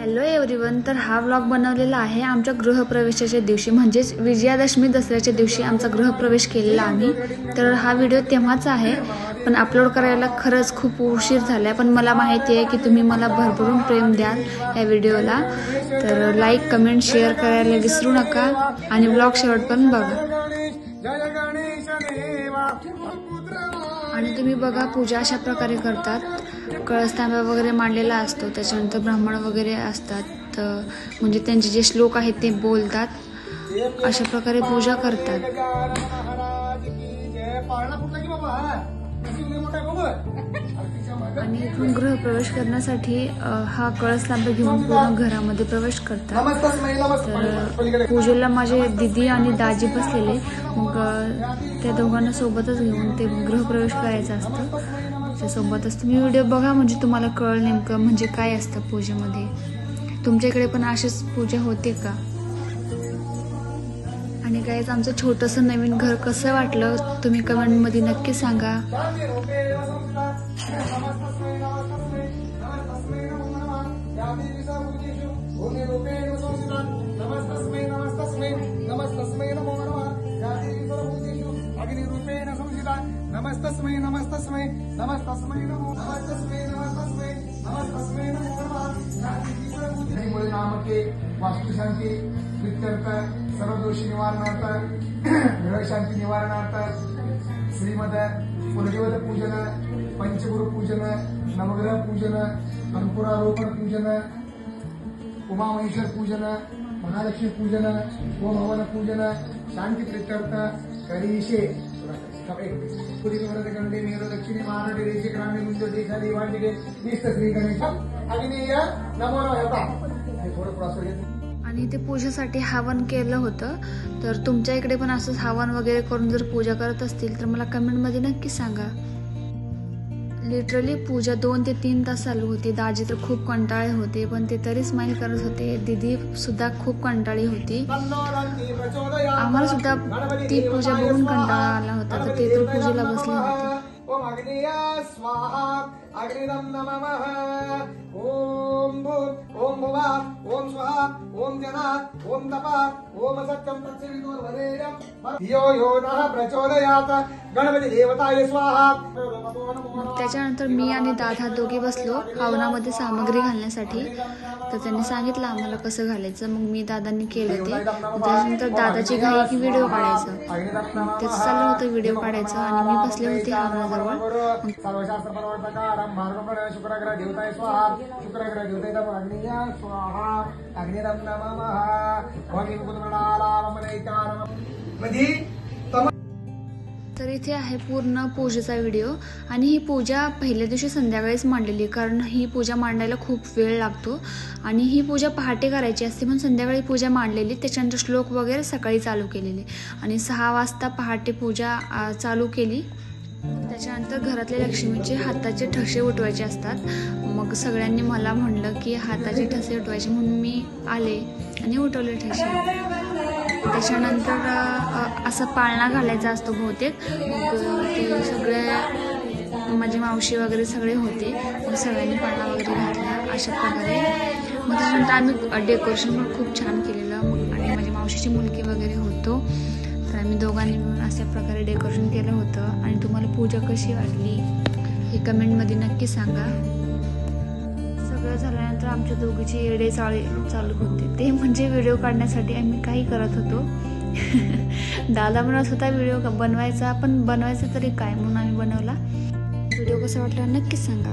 Hello everyone, तर हा vlog बनवलेला आहे आमच्या गृहप्रवेशाच्या दिवशी, म्हणजेच विजयादशमी दसऱ्याच्या दिवशी आमचा गृहप्रवेश केलेला आम्ही. तर हा व्हिडिओ तेव्हाच आहे, पण अपलोड करायला खरंच खूप उशीर झाला पण मला माहिती आहे की तुम्ही मला भरभरून प्रेम द्याल या व्हिडिओला. तर लाईक, कमेंट, शेअर करायला विसरू नका आणि व्लॉग शेवटपर्यंत बघा. आणि तुम्ही बघा, पूजा अशा प्रकारे करतात. कळस तांब्या वगैरे मांडलेला असतो, त्याच्यानंतर ब्राह्मण वगैरे असतात, म्हणजे त्यांचे जे श्लोक आहेत ते बोलतात. अशा प्रकारे पूजा करतात. आणि इथून गृहप्रवेश करण्यासाठी हा कळस तांब्या घेऊन पूर्ण घरामध्ये प्रवेश करतात. तर पूजेला माझे दीदी आणि दाजी बसलेले, मग त्या दोघांना सोबतच घेऊन ते गृहप्रवेश करायचं असतं. त्यासोबतच तुम्ही व्हिडिओ बघा, म्हणजे तुम्हाला कळलं नेमकं म्हणजे काय असतं पूजेमध्ये. तुमच्या इकडे पण अशीच पूजा होते का? आणि गाईज, आमचं छोटंसं नवीन घर कसं वाटलं तुम्ही कमेंटमध्ये नक्की सांगा. नमस्तस्मै नमस्तस्मै नमस्तस्मै नमो नमस्तस्मै नमस्तस्मै नमस्तस्मै नमो नमः. मुळे नामके वास्तुशांती प्रीत्यर्थ, सर्वदोषी निवारणार्थ, ग्रहशांती निवारणार्थ श्रीमद कुलदेवत पूजन, पंचगुरु पूजन, नवग्रह पूजन, अंकुरारोपण पूजन, उमामहेश्वर पूजन, महालक्ष्मी पूजन, गोभवन पूजन, शांती प्रीत्यर्थ करीशे. दक्षिणे महाराष्ट्र ग्रामीण मुंजो देशा देवांचे निष्ठ श्री गणेश अग्नेय नमो नमः. आणि ते पूजेसाठी हवन केलं होतं. तर तुमच्या इकडे पण असंच हवन वगैरे करून जर पूजा करत असतील तर मला कमेंटमध्ये नक्की सांगा. लिटरली पूजा 2 ते 3 तास चालू होती. दाजी तर खूप कंटाळे होते, पण ते तरी स्माइल करत होते. दीदी सुद्धा खूप कंटाळी होती. आम्हाला सुद्धा ती पूजा बघून कंटाळा आला होता, तर ते तर पूजेला बसले होते. ओम अग्नेय स्वाहा अग्निदम नमः. ओम भूत ओम भुवा ओम स्वाहा ओम जना ओम तपा ओम सत्यम तत्सवितुर्वरेण्यं धियो यो नः प्रचोदयात् गणपती देवताय स्वाहा. त्याच्यानंतर मी आणि दादा दोघे बसलो हवनामध्ये सामग्री घालण्यासाठी. तर त्यांनी सांगितलं आम्हाला कसं घालायचं, मग मी दादांनी केलं ते. त्याच्यानंतर दादाची घाई की व्हिडिओ काढायचं, तेच चाललं होतं व्हिडिओ काढायचं. आणि मी बसले होते हवनाजवळ. सर्वशास्त्र परवर्तकारं मार्गमण शुक्रग्रह देवताय स्वाहा. शुक्रग्रह देवताय अग्नेय स्वाहा अग्निदम नमः. ओम कुलमंडलामनैतानम. तर इथे आहे पूर्ण पूजेचा व्हिडिओ. आणि ही पूजा पहिल्या दिवशी संध्याकाळीच मांडलेली, कारण ही पूजा मांडायला खूप वेळ लागतो आणि ही पूजा पहाटे करायची असते, पण संध्याकाळी पूजा मांडलेली. त्याच्यानंतर श्लोक वगैरे सकाळी चालू केलेले आणि 6 वाजता पहाटे पूजा चालू केली. त्याच्यानंतर घरातल्या लक्ष्मीचे हाताचे ठसे उठवायचे असतात. मग सगळ्यांनी मला म्हणलं की हाताचे ठसे उठवायचे, म्हणून मी आले आणि उठवले ठसे. त्याच्यानंतर असं पाळणा घालायचा असतो बहुतेक. मग ते सगळे माझी मावशी वगैरे सगळे होते, मग सगळ्यांनी पाळणा वगैरे घातला अशा प्रकारे. मग त्याच्यानंतर आम्ही डेकोरेशन पण खूप छान केलेलं. आणि माझी मावशीची मुलगी वगैरे होतो, तर आम्ही दोघांनी मिळून अशा प्रकारे डेकोरेशन केलं होतं. आणि तुम्हाला पूजा कशी वाटली हे कमेंटमध्ये नक्की सांगा. सगळं झाल्यानंतर आमच्या दोघीची येडे चालू होते, ते म्हणजे व्हिडिओ काढण्यासाठी आम्ही काही करत होतो. दादा म्हणत होता व्हिडिओ बनवायचा, पण बनवायचा तरी काय, म्हणून आम्ही बनवला. व्हिडिओ कसा वाटला नक्कीच सांगा.